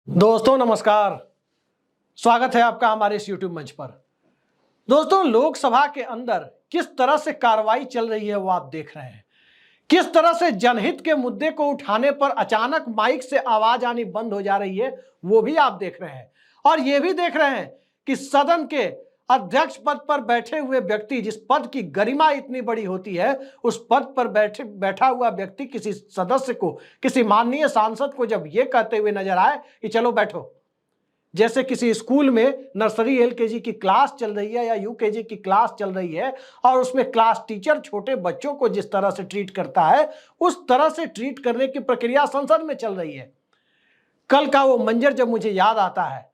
दोस्तों नमस्कार। स्वागत है आपका हमारे इस YouTube मंच पर। दोस्तों, लोकसभा के अंदर किस तरह से कार्रवाई चल रही है वो आप देख रहे हैं। किस तरह से जनहित के मुद्दे को उठाने पर अचानक माइक से आवाज आनी बंद हो जा रही है वो भी आप देख रहे हैं। और ये भी देख रहे हैं कि सदन के अध्यक्ष पद पर बैठे हुए व्यक्ति, जिस पद की गरिमा इतनी बड़ी होती है, उस पद पर बैठा हुआ व्यक्ति किसी सदस्य को, किसी माननीय सांसद को जब यह कहते हुए नजर आए कि चलो बैठो, जैसे किसी स्कूल में नर्सरी एलकेजी की क्लास चल रही है या यूकेजी की क्लास चल रही है और उसमें क्लास टीचर छोटे बच्चों को जिस तरह से ट्रीट करता है, उस तरह से ट्रीट करने की प्रक्रिया संसद में चल रही है। कल का वो मंजर जब मुझे याद आता है,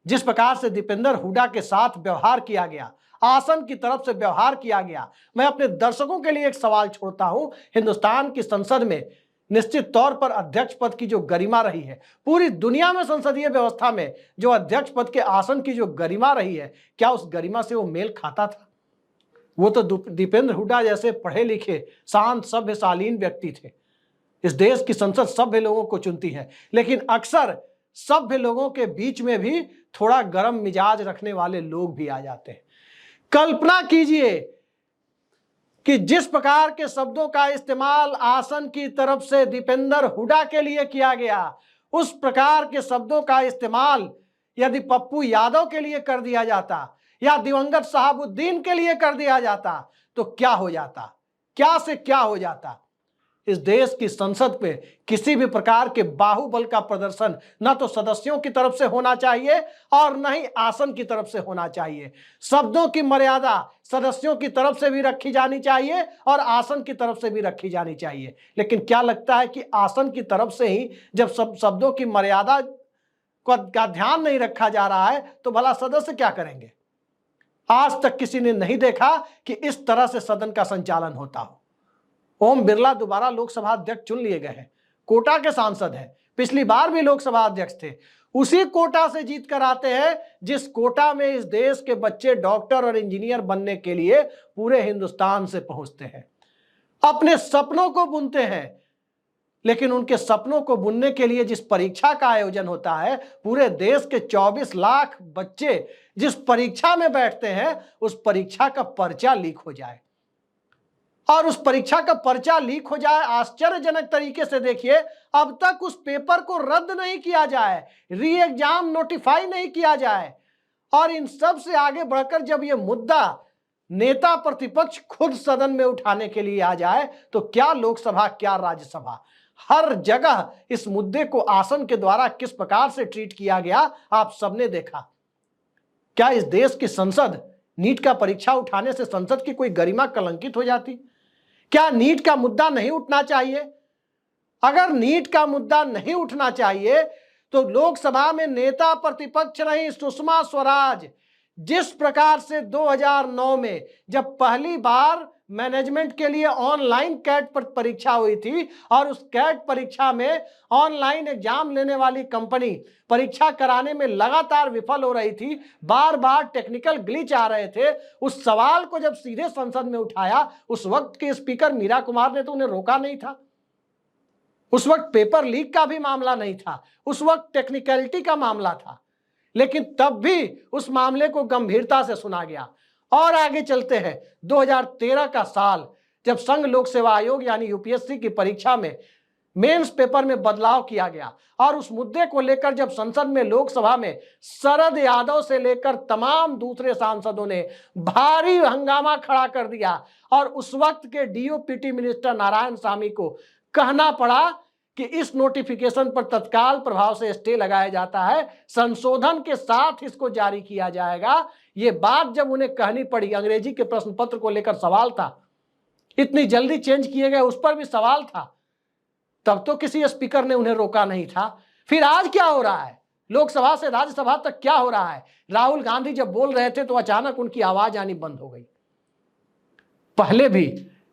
जिस प्रकार से दीपेंद्र हुड्डा के साथ व्यवहार किया गया, आसन की तरफ से व्यवहार किया गया, मैं अपने दर्शकों के लिए एक सवाल छोड़ता हूं। हिंदुस्तान की संसद में निश्चित तौर पर अध्यक्ष पद की जो गरिमा रही है, पूरी दुनिया में संसदीय व्यवस्था में जो अध्यक्ष पद के आसन की जो गरिमा रही है, क्या उस गरिमा से वो मेल खाता था? वो तो दीपेंद्र हुड्डा जैसे पढ़े लिखे, शांत, सभ्य, शालीन व्यक्ति थे। इस देश की संसद सभ्य लोगों को चुनती है, लेकिन अक्सर सभ्य लोगों के बीच में भी थोड़ा गर्म मिजाज रखने वाले लोग भी आ जाते हैं। कल्पना कीजिए कि जिस प्रकार के शब्दों का इस्तेमाल आसन की तरफ से दीपेंद्र हुड्डा के लिए किया गया, उस प्रकार के शब्दों का इस्तेमाल यदि पप्पू यादव के लिए कर दिया जाता या दिवंगत शहाबुद्दीन के लिए कर दिया जाता तो क्या हो जाता? क्या से क्या हो जाता? इस देश की संसद में किसी भी प्रकार के बाहुबल का प्रदर्शन न तो सदस्यों की तरफ से होना चाहिए और न ही आसन की तरफ से होना चाहिए। शब्दों की मर्यादा सदस्यों की तरफ से भी रखी जानी चाहिए और आसन की तरफ से भी रखी जानी चाहिए। लेकिन क्या लगता है कि आसन की तरफ से ही जब सब शब्दों की मर्यादा का ध्यान नहीं रखा जा रहा है तो भला सदस्य क्या करेंगे? आज तक किसी ने नहीं देखा कि इस तरह से सदन का संचालन होता हो। ओम बिरला दोबारा लोकसभा अध्यक्ष चुन लिए गए हैं, कोटा के सांसद हैं, पिछली बार भी लोकसभा अध्यक्ष थे, उसी कोटा से जीत कर आते हैं जिस कोटा में इस देश के बच्चे डॉक्टर और इंजीनियर बनने के लिए पूरे हिंदुस्तान से पहुंचते हैं, अपने सपनों को बुनते हैं। लेकिन उनके सपनों को बुनने के लिए जिस परीक्षा का आयोजन होता है, पूरे देश के 24 लाख बच्चे जिस परीक्षा में बैठते हैं, उस परीक्षा का पर्चा लीक हो जाए और उस परीक्षा का पर्चा लीक हो जाए आश्चर्यजनक तरीके से। देखिए, अब तक उस पेपर को रद्द नहीं किया जाए, री एग्जाम नोटिफाई नहीं किया जाए, और इन सब से आगे बढ़कर जब यह मुद्दा नेता प्रतिपक्ष खुद सदन में उठाने के लिए आ जाए तो क्या लोकसभा, क्या राज्यसभा, हर जगह इस मुद्दे को आसन के द्वारा किस प्रकार से ट्रीट किया गया आप सबने देखा। क्या इस देश की संसद, नीट का परीक्षा उठाने से संसद की कोई गरिमा कलंकित हो जाती? क्या नीट का मुद्दा नहीं उठना चाहिए? अगर नीट का मुद्दा नहीं उठना चाहिए तो लोकसभा में नेता प्रतिपक्ष रही सुषमा स्वराज, जिस प्रकार से 2009 में जब पहली बार मैनेजमेंट के लिए ऑनलाइन कैट पर परीक्षा हुई थी और उस कैट परीक्षा में ऑनलाइन एग्जाम लेने वाली कंपनी परीक्षा कराने में लगातार विफल हो रही थी, बार बार टेक्निकल ग्लिच आ रहे थे, उस सवाल को जब सीधे संसद में उठाया, उस वक्त के स्पीकर मीरा कुमार ने तो उन्हें रोका नहीं था। उस वक्त पेपर लीक का भी मामला नहीं था, उस वक्त टेक्निकलिटी का मामला था, लेकिन तब भी उस मामले को गंभीरता से सुना गया। और आगे चलते हैं, 2013 का साल, जब संघ लोक सेवा आयोग यानी यूपीएससी की परीक्षा में मेंस पेपर में बदलाव किया गया और उस मुद्दे को लेकर जब संसद में, लोकसभा में शरद यादव से लेकर तमाम दूसरे सांसदों ने भारी हंगामा खड़ा कर दिया और उस वक्त के डीओपीटी मिनिस्टर नारायण सामी को कहना पड़ा कि इस नोटिफिकेशन पर तत्काल प्रभाव से स्टे लगाया जाता है, संशोधन के साथ इसको जारी किया जाएगा। ये बात जब उन्हें कहनी पड़ी, अंग्रेजी के प्रश्न पत्र को लेकर सवाल था, इतनी जल्दी चेंज किए गए उस पर भी सवाल था, तब तो किसी स्पीकर ने उन्हें रोका नहीं था। फिर आज क्या हो रहा है? लोकसभा से राज्यसभा तक क्या हो रहा है? राहुल गांधी जब बोल रहे थे तो अचानक उनकी आवाज आनी बंद हो गई। पहले भी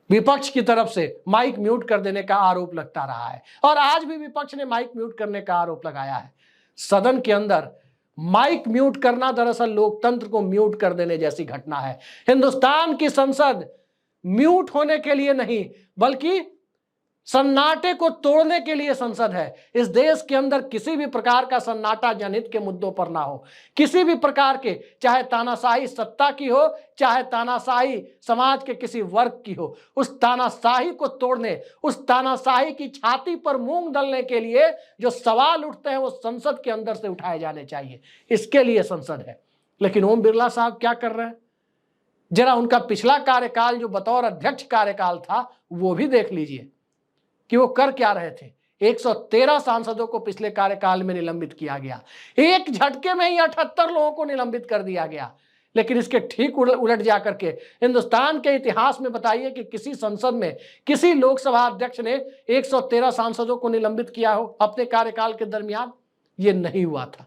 विपक्ष की तरफ से माइक म्यूट कर देने का आरोप लगता रहा है और आज भी विपक्ष ने माइक म्यूट करने का आरोप लगाया है। सदन के अंदर माइक म्यूट करना दरअसल लोकतंत्र को म्यूट कर देने जैसी घटना है। हिंदुस्तान की संसद म्यूट होने के लिए नहीं, बल्कि सन्नाटे को तोड़ने के लिए संसद है। इस देश के अंदर किसी भी प्रकार का सन्नाटा जनहित के मुद्दों पर ना हो, किसी भी प्रकार के, चाहे तानाशाही सत्ता की हो, चाहे तानाशाही समाज के किसी वर्ग की हो, उस तानाशाही को तोड़ने, उस तानाशाही की छाती पर मूंग दलने के लिए जो सवाल उठते हैं वो संसद के अंदर से उठाए जाने चाहिए। इसके लिए संसद है। लेकिन ओम बिरला साहब क्या कर रहे हैं, जरा उनका पिछला कार्यकाल जो बतौर अध्यक्ष कार्यकाल था वो भी देख लीजिए कि वो कर क्या रहे थे। 113 सांसदों को पिछले कार्यकाल में निलंबित किया गया, एक झटके में ही 78 लोगों को निलंबित कर दिया गया। लेकिन इसके ठीक उलट जाकर के हिंदुस्तान के इतिहास में बताइए कि किसी संसद में किसी लोकसभा अध्यक्ष ने 113 सांसदों को निलंबित किया हो अपने कार्यकाल के दरमियान? ये नहीं हुआ था,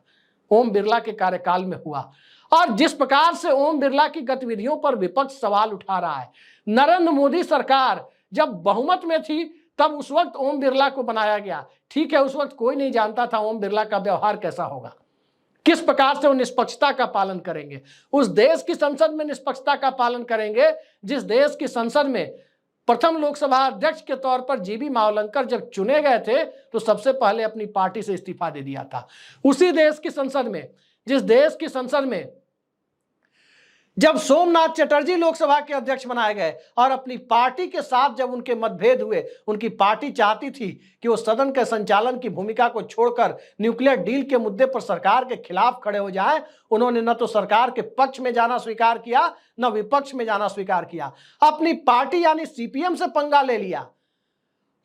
ओम बिरला के कार्यकाल में हुआ। और जिस प्रकार से ओम बिरला की गतिविधियों पर विपक्ष सवाल उठा रहा है, नरेंद्र मोदी सरकार जब बहुमत में थी तब उस वक्त ओम बिरला को बनाया गया। ठीक है, उस वक्त कोई नहीं जानता था ओम बिरला का व्यवहार कैसा होगा, किस प्रकार से वो निष्पक्षता का पालन करेंगे। उस देश की संसद में निष्पक्षता का पालन करेंगे जिस देश की संसद में प्रथम लोकसभा अध्यक्ष के तौर पर जीबी मावलंकर जब चुने गए थे तो सबसे पहले अपनी पार्टी से इस्तीफा दे दिया था। उसी देश की संसद में, जिस देश की संसद में जब सोमनाथ चटर्जी लोकसभा के अध्यक्ष बनाए गए और अपनी पार्टी के साथ जब उनके मतभेद हुए, उनकी पार्टी चाहती थी कि वो सदन के संचालन की भूमिका को छोड़कर न्यूक्लियर डील के मुद्दे पर सरकार के खिलाफ खड़े हो जाए, उन्होंने न तो सरकार के पक्ष में जाना स्वीकार किया न विपक्ष में जाना स्वीकार किया। अपनी पार्टी यानी सीपीएम से पंगा ले लिया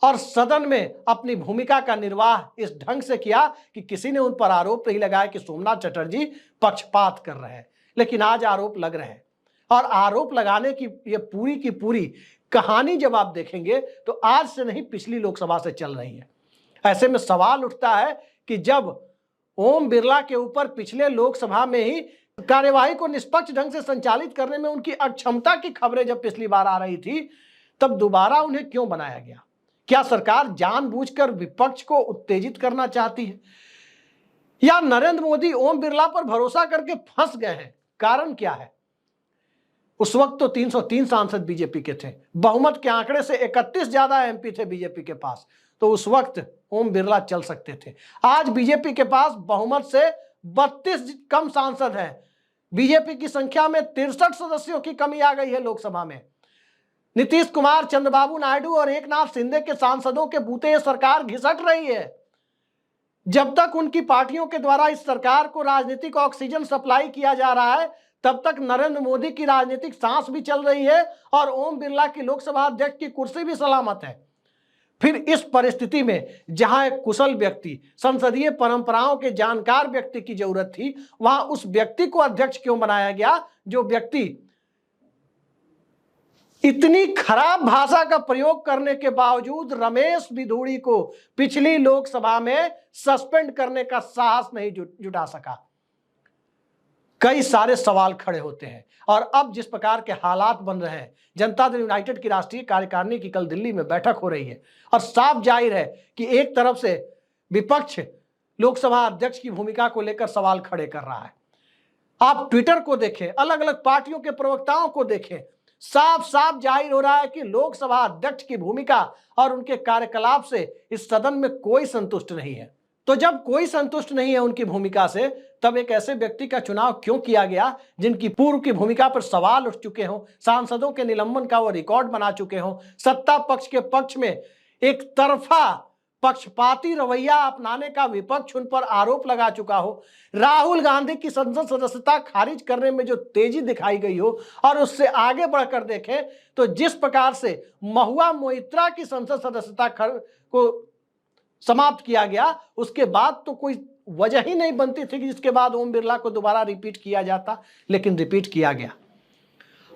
और सदन में अपनी भूमिका का निर्वाह इस ढंग से किया कि किसी ने उन पर आरोप नहीं लगाया कि सोमनाथ चटर्जी पक्षपात कर रहे हैं। लेकिन आज आरोप लग रहे हैं और आरोप लगाने की ये पूरी की पूरी कहानी जब आप देखेंगे तो आज से नहीं, पिछली लोकसभा से चल रही है। ऐसे में सवाल उठता है कि जब ओम बिरला के ऊपर पिछले लोकसभा में ही कार्यवाही को निष्पक्ष ढंग से संचालित करने में उनकी अक्षमता की खबरें जब पिछली बार आ रही थी, तब दोबारा उन्हें क्यों बनाया गया? क्या सरकार जानबूझकर विपक्ष को उत्तेजित करना चाहती है या नरेंद्र मोदी ओम बिरला पर भरोसा करके फंस गए हैं? कारण क्या है? उस वक्त तो 303 सांसद बीजेपी के थे, बहुमत के आंकड़े से 31 ज्यादा एमपी थे बीजेपी के पास, तो उस वक्त ओम बिरला चल सकते थे। आज बीजेपी के पास बहुमत से 32 कम सांसद हैं। बीजेपी की संख्या में 63 सदस्यों की कमी आ गई है लोकसभा में। नीतीश कुमार, चंद्रबाबू नायडू और एकनाथ शिंदे के सांसदों के बूते ये सरकार घिसट रही है। जब तक उनकी पार्टियों के द्वारा इस सरकार को राजनीतिक ऑक्सीजन सप्लाई किया जा रहा है, तब तक नरेंद्र मोदी की राजनीतिक सांस भी चल रही है और ओम बिरला की लोकसभा अध्यक्ष की कुर्सी भी सलामत है। फिर इस परिस्थिति में जहां एक कुशल व्यक्ति, संसदीय परंपराओं के जानकार व्यक्ति की जरूरत थी, वहां उस व्यक्ति को अध्यक्ष क्यों बनाया गया जो व्यक्ति इतनी खराब भाषा का प्रयोग करने के बावजूद रमेश बिधूड़ी को पिछली लोकसभा में सस्पेंड करने का साहस नहीं जुटा सका। कई सारे सवाल खड़े होते हैं और अब जिस प्रकार के हालात बन रहे हैं, जनता दल यूनाइटेड की राष्ट्रीय कार्यकारिणी की कल दिल्ली में बैठक हो रही है और साफ जाहिर है कि एक तरफ से विपक्ष लोकसभा अध्यक्ष की भूमिका को लेकर सवाल खड़े कर रहा है। आप ट्विटर को देखें, अलग अलग पार्टियों के प्रवक्ताओं को देखें, साफ साफ जाहिर हो रहा है कि लोकसभा अध्यक्ष की भूमिका और उनके कार्यकलाप से इस सदन में कोई संतुष्ट नहीं है। तो जब कोई संतुष्ट नहीं है उनकी भूमिका से, तब एक ऐसे व्यक्ति का चुनाव क्यों किया गया जिनकी पूर्व की भूमिका पर सवाल उठ चुके हों, सांसदों के निलंबन का वो रिकॉर्ड बना चुके हों, सत्ता पक्ष के पक्ष में एक तरफा पक्षपाती रवैया अपनाने का विपक्ष उन पर आरोप लगा चुका हो, राहुल गांधी की संसद सदस्यता खारिज करने में जो तेजी दिखाई गई हो, और उससे आगे बढ़कर देखें तो जिस प्रकार से महुआ मोइत्रा की संसद सदस्यता को समाप्त किया गया, उसके बाद तो कोई वजह ही नहीं बनती थी कि जिसके बाद ओम बिरला को दोबारा रिपीट किया जाता, लेकिन रिपीट किया गया।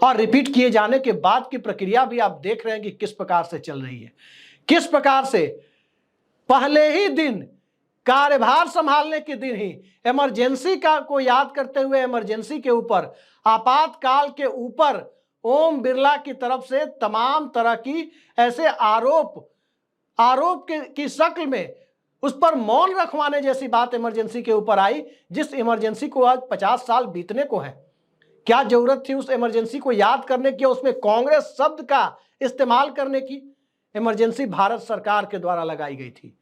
और रिपीट किए जाने के बाद की प्रक्रिया भी आप देख रहे हैं कि किस प्रकार से चल रही है, किस प्रकार से पहले ही दिन, कार्यभार संभालने के दिन ही इमरजेंसी का को याद करते हुए इमरजेंसी के ऊपर, आपातकाल के ऊपर ओम बिरला की तरफ से तमाम तरह की ऐसे आरोप की शक्ल में उस पर मौन रखवाने जैसी बात इमरजेंसी के ऊपर आई, जिस इमरजेंसी को आज 50 साल बीतने को है। क्या जरूरत थी उस इमरजेंसी को याद करने की, उसमें कांग्रेस शब्द का इस्तेमाल करने की? इमरजेंसी भारत सरकार के द्वारा लगाई गई थी।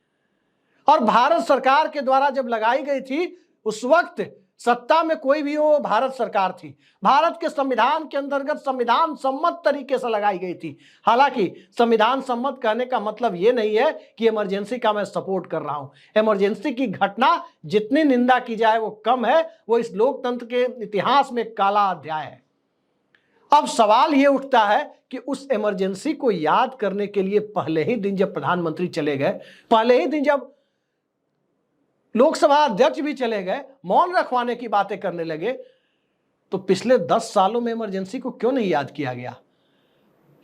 और भारत सरकार के द्वारा जब लगाई गई थी उस वक्त सत्ता में कोई भी हो, भारत सरकार थी। भारत के संविधान के अंतर्गत संविधान सम्मत तरीके से लगाई गई थी। हालांकि संविधान सम्मत कहने का मतलब यह नहीं है कि इमरजेंसी का मैं सपोर्ट कर रहा हूं। इमरजेंसी की घटना जितनी निंदा की जाए वो कम है। वो इस लोकतंत्र के इतिहास में काला अध्याय है। अब सवाल यह उठता है कि उस इमरजेंसी को याद करने के लिए पहले ही दिन जब प्रधानमंत्री चले गए, पहले ही दिन जब लोकसभा अध्यक्ष भी चले गए, मौन रखवाने की बातें करने लगे, तो पिछले 10 सालों में इमरजेंसी को क्यों नहीं याद किया गया?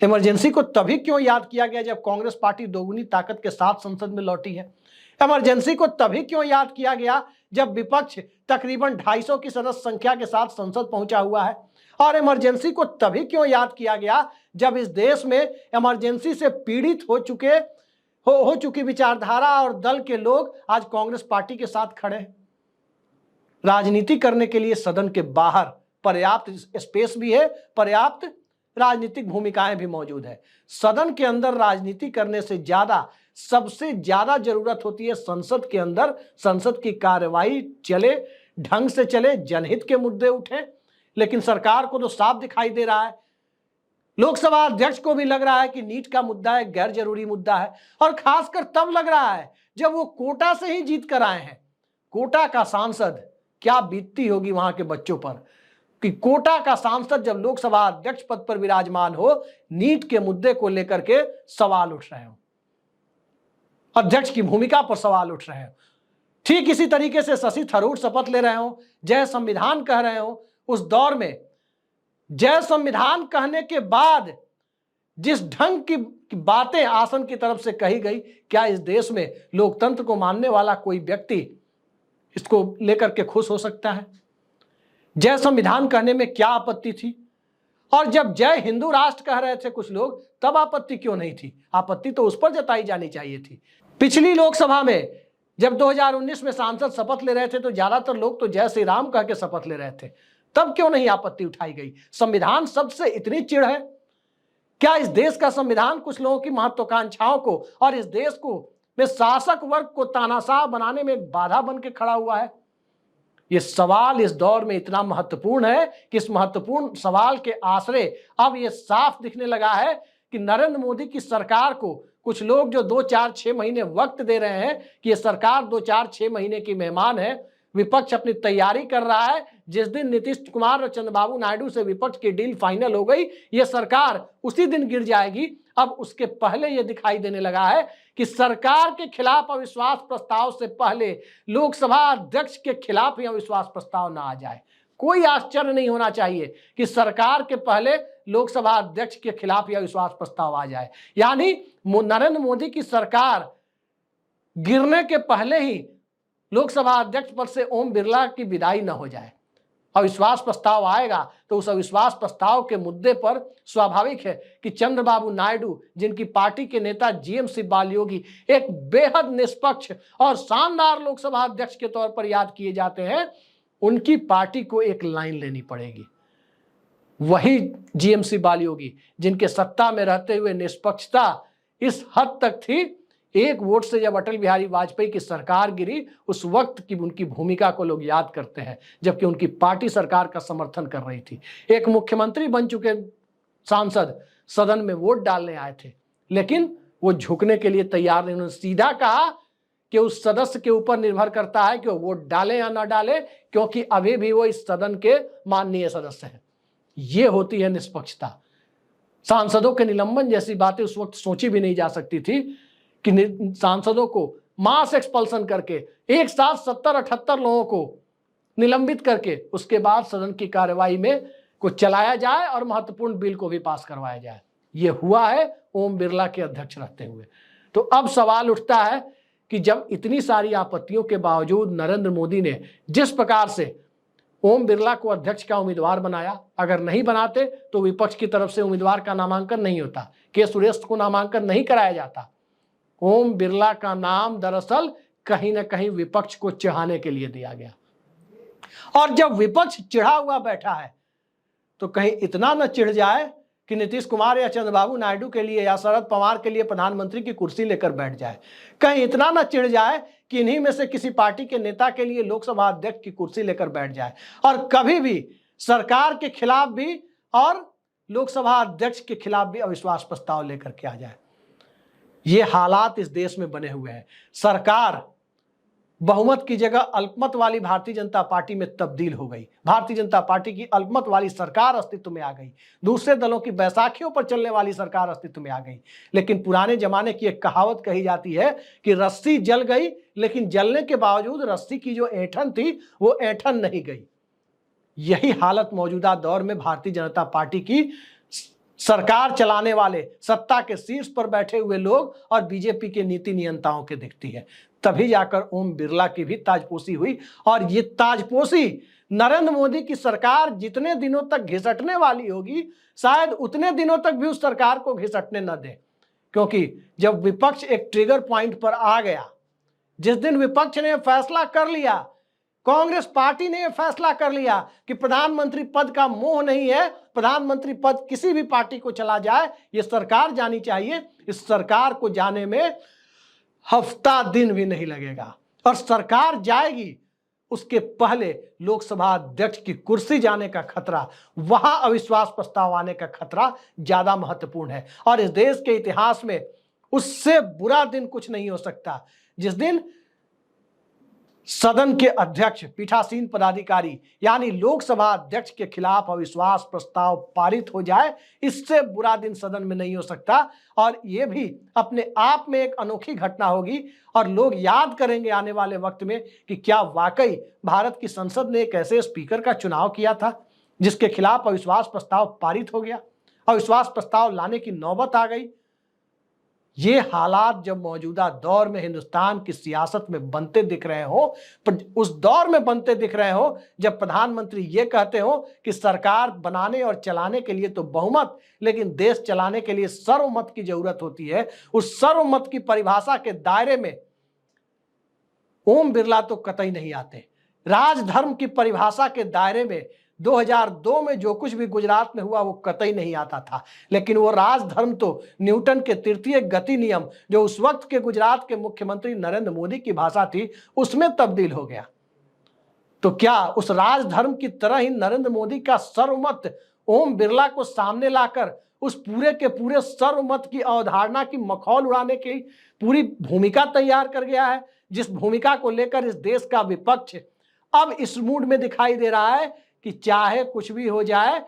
इमरजेंसी को तभी क्यों याद किया गया जब कांग्रेस पार्टी दोगुनी ताकत के साथ संसद में लौटी है? इमरजेंसी को तभी क्यों याद किया गया जब विपक्ष तकरीबन 250 की सदस्य संख्या के साथ संसद पहुंचा हुआ है? और इमरजेंसी को तभी क्यों याद किया गया जब इस देश में इमरजेंसी से पीड़ित हो चुकी विचारधारा और दल के लोग आज कांग्रेस पार्टी के साथ खड़े हैं? राजनीति करने के लिए सदन के बाहर पर्याप्त स्पेस भी है, पर्याप्त राजनीतिक भूमिकाएं भी मौजूद है। सदन के अंदर राजनीति करने से ज्यादा, सबसे ज्यादा जरूरत होती है संसद के अंदर संसद की कार्यवाही चले, ढंग से चले, जनहित के मुद्दे उठे। लेकिन सरकार को तो साफ दिखाई दे रहा है, लोकसभा अध्यक्ष को भी लग रहा है कि नीट का मुद्दा एक गैर जरूरी मुद्दा है। और खासकर तब लग रहा है जब वो कोटा से ही जीत कर आए हैं। कोटा का सांसद, क्या बीतती होगी वहां के बच्चों पर कि कोटा का सांसद जब लोकसभा अध्यक्ष पद पर विराजमान हो, नीट के मुद्दे को लेकर के सवाल उठ रहे हो, अध्यक्ष की भूमिका पर सवाल उठ रहे हो। ठीक इसी तरीके से शशि थरूर शपथ ले रहे हो, जय संविधान कह रहे हो। उस दौर में जय संविधान कहने के बाद जिस ढंग की बातें आसन की तरफ से कही गई, क्या इस देश में लोकतंत्र को मानने वाला कोई व्यक्ति इसको लेकर के खुश हो सकता है? जय संविधान कहने में क्या आपत्ति थी? और जब जय हिंदू राष्ट्र कह रहे थे कुछ लोग, तब आपत्ति क्यों नहीं थी? आपत्ति तो उस पर जताई जानी चाहिए थी। पिछली लोकसभा में जब 2019 में सांसद शपथ ले रहे थे तो ज्यादातर लोग तो जय श्री राम कह के शपथ ले रहे थे, तब क्यों नहीं आपत्ति उठाई गई? संविधान शब्द से इतनी चिढ़ है? क्या इस देश का संविधान कुछ लोगों की महत्वाकांक्षाओं को और इस देश को में शासक वर्ग को तानाशाह बनाने में एक बाधा बन के खड़ा हुआ है? यह सवाल इस दौर में इतना महत्वपूर्ण है कि इस महत्वपूर्ण सवाल के आश्रय अब यह साफ दिखने लगा है कि नरेंद्र मोदी की सरकार को कुछ लोग जो 2-4-6 महीने वक्त दे रहे हैं कि यह सरकार 2-4-6 महीने की मेहमान है, विपक्ष अपनी तैयारी कर रहा है। जिस दिन नीतीश कुमार और चंद्रबाबू नायडू से विपक्ष की डील फाइनल हो गई, यह सरकार उसी दिन गिर जाएगी। अब उसके पहले यह दिखाई देने लगा है कि सरकार के खिलाफ अविश्वास प्रस्ताव से पहले लोकसभा अध्यक्ष के खिलाफ ही अविश्वास प्रस्ताव ना आ जाए। कोई आश्चर्य नहीं होना चाहिए कि सरकार के पहले लोकसभा अध्यक्ष के खिलाफ ही अविश्वास प्रस्ताव आ जाए, यानी नरेंद्र मोदी की सरकार गिरने के पहले ही लोकसभा अध्यक्ष पद से ओम बिरला की विदाई न हो जाए। अविश्वास प्रस्ताव आएगा तो उस अविश्वास प्रस्ताव के मुद्दे पर स्वाभाविक है कि चंद्रबाबू नायडू, जिनकी पार्टी के नेता जीएमसी बालयोगी एक बेहद निष्पक्ष और शानदार लोकसभा अध्यक्ष के तौर पर याद किए जाते हैं, उनकी पार्टी को एक लाइन लेनी पड़ेगी। वही जीएमसी बालयोगी जिनके सत्ता में रहते हुए निष्पक्षता इस हद तक थी, एक वोट से जब अटल बिहारी वाजपेयी की सरकार गिरी, उस वक्त की उनकी भूमिका को लोग याद करते हैं, जबकि उनकी पार्टी सरकार का समर्थन कर रही थी। एक मुख्यमंत्री बन चुके सांसद सदन में वोट डालने आए थे, लेकिन वो झुकने के लिए तैयार नहीं। उन्होंने सीधा कहा कि उस सदस्य के ऊपर निर्भर करता है कि वो वोट डाले या ना डाले, क्योंकि अभी भी वो इस सदन के माननीय सदस्य हैं। ये होती है निष्पक्षता। सांसदों के निलंबन जैसी बातें उस वक्त सोची भी नहीं जा सकती थी कि सांसदों को मास एक्सपल्सन करके एक साथ 70-78 लोगों को निलंबित करके उसके बाद सदन की कार्यवाही में को चलाया जाए और महत्वपूर्ण बिल को भी पास करवाया जाए। यह हुआ है ओम बिरला के अध्यक्ष रहते हुए। तो अब सवाल उठता है कि जब इतनी सारी आपत्तियों के बावजूद नरेंद्र मोदी ने जिस प्रकार से ओम बिरला को अध्यक्ष का उम्मीदवार बनाया, अगर नहीं बनाते तो विपक्ष की तरफ से उम्मीदवार का नामांकन नहीं होता, के सुरेश को नामांकन नहीं कराया जाता। ओम बिरला का नाम दरअसल कहीं ना कहीं विपक्ष को चिढ़ाने के लिए दिया गया। और जब विपक्ष चिढ़ा हुआ बैठा है तो कहीं इतना न चिढ़ जाए कि नीतीश कुमार या चंद्रबाबू नायडू के लिए या शरद पवार के लिए प्रधानमंत्री की कुर्सी लेकर बैठ जाए। कहीं इतना ना चिढ़ जाए कि इन्हीं में से किसी पार्टी के नेता के लिए लोकसभा अध्यक्ष की कुर्सी लेकर बैठ जाए और कभी भी सरकार के खिलाफ भी और लोकसभा अध्यक्ष के खिलाफ भी अविश्वास प्रस्ताव लेकर के आ जाए। ये हालात इस देश में बने हुए हैं। सरकार बहुमत की जगह अल्पमत वाली भारतीय जनता पार्टी में तब्दील हो गई। भारतीय जनता पार्टी की अल्पमत वाली सरकार अस्तित्व में आ गई। दूसरे दलों की बैसाखियों पर चलने वाली सरकार अस्तित्व में आ गई। लेकिन पुराने जमाने की एक कहावत कही जाती है कि रस्सी जल गई, लेकिन जलने के बावजूद रस्सी की जो ऐंठन थी वो ऐंठन नहीं गई। यही हालत मौजूदा दौर में भारतीय जनता पार्टी की सरकार चलाने वाले सत्ता के शीर्ष पर बैठे हुए लोग और बीजेपी के नीति नियंताओं के दिखती है। तभी जाकर ओम बिरला की भी ताजपोशी हुई और ये ताजपोशी नरेंद्र मोदी की सरकार जितने दिनों तक घिसटने वाली होगी शायद उतने दिनों तक भी उस सरकार को घिसटने न दे। क्योंकि जब विपक्ष एक ट्रिगर पॉइंट पर आ गया, जिस दिन विपक्ष ने फैसला कर लिया, कांग्रेस पार्टी ने यह फैसला कर लिया कि प्रधानमंत्री पद का मोह नहीं है, प्रधानमंत्री पद किसी भी पार्टी को चला जाए, ये सरकार जानी चाहिए। इस सरकार को जाने में हफ्ता दिन भी नहीं लगेगा और सरकार जाएगी उसके पहले लोकसभा अध्यक्ष की कुर्सी जाने का खतरा, वहां अविश्वास प्रस्ताव आने का खतरा ज्यादा महत्वपूर्ण है। और इस देश के इतिहास में उससे बुरा दिन कुछ नहीं हो सकता जिस दिन सदन के अध्यक्ष पीठासीन पदाधिकारी यानी लोकसभा अध्यक्ष के खिलाफ अविश्वास प्रस्ताव पारित हो जाए। इससे बुरा दिन सदन में नहीं हो सकता और यह भी अपने आप में एक अनोखी घटना होगी और लोग याद करेंगे आने वाले वक्त में कि क्या वाकई भारत की संसद ने एक ऐसे स्पीकर का चुनाव किया था जिसके खिलाफ अविश्वास प्रस्ताव पारित हो गया, अविश्वास प्रस्ताव लाने की नौबत आ गई। ये हालात जब मौजूदा दौर में हिंदुस्तान की सियासत में बनते दिख रहे हो, उस दौर में बनते दिख रहे हो जब प्रधानमंत्री ये कहते हो कि सरकार बनाने और चलाने के लिए तो बहुमत, लेकिन देश चलाने के लिए सर्वमत की जरूरत होती है। उस सर्वमत की परिभाषा के दायरे में ओम बिरला तो कतई नहीं आते। राजधर्म की परिभाषा के दायरे में 2002 में जो कुछ भी गुजरात में हुआ वो कतई नहीं आता था, लेकिन वो राजधर्म तो न्यूटन के तृतीय गति नियम जो उस वक्त के गुजरात के मुख्यमंत्री नरेंद्र मोदी की भाषा थी उसमें तब्दील हो गया। तो क्या उस राजधर्म की तरह ही नरेंद्र मोदी का सर्वमत ओम बिरला को सामने लाकर उस पूरे के पूरे सर्वमत की अवधारणा की मखौल उड़ाने की पूरी भूमिका तैयार कर गया है, जिस भूमिका को लेकर इस देश का विपक्ष अब इस मूड में दिखाई दे रहा है कि चाहे कुछ भी हो जाए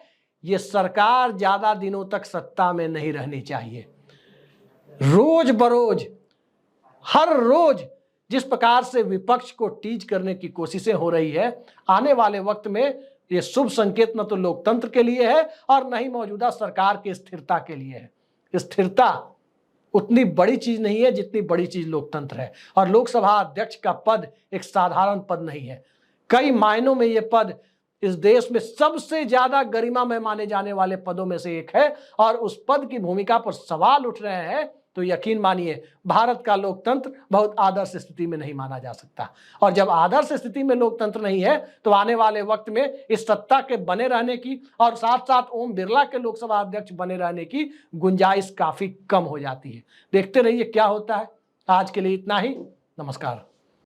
ये सरकार ज्यादा दिनों तक सत्ता में नहीं रहनी चाहिए। रोज बरोज हर रोज जिस प्रकार से विपक्ष को टीज करने की कोशिशें हो रही है, आने वाले वक्त में ये शुभ संकेत न तो लोकतंत्र के लिए है और न ही मौजूदा सरकार की स्थिरता के लिए है। स्थिरता उतनी बड़ी चीज नहीं है जितनी बड़ी चीज लोकतंत्र है और लोकसभा अध्यक्ष का पद एक साधारण पद नहीं है। कई मायनों में यह पद इस देश में सबसे ज्यादा गरिमा में माने जाने वाले पदों में से एक है और उस पद की भूमिका पर सवाल उठ रहे हैं तो यकीन मानिए भारत का लोकतंत्र बहुत आदर्श स्थिति में नहीं माना जा सकता। और जब आदर्श स्थिति में लोकतंत्र नहीं है तो आने वाले वक्त में इस सत्ता के बने रहने की और साथ साथ ओम बिरला के लोकसभा अध्यक्ष बने रहने की गुंजाइश काफी कम हो जाती है। देखते रहिए क्या होता है। आज के लिए इतना ही। नमस्कार।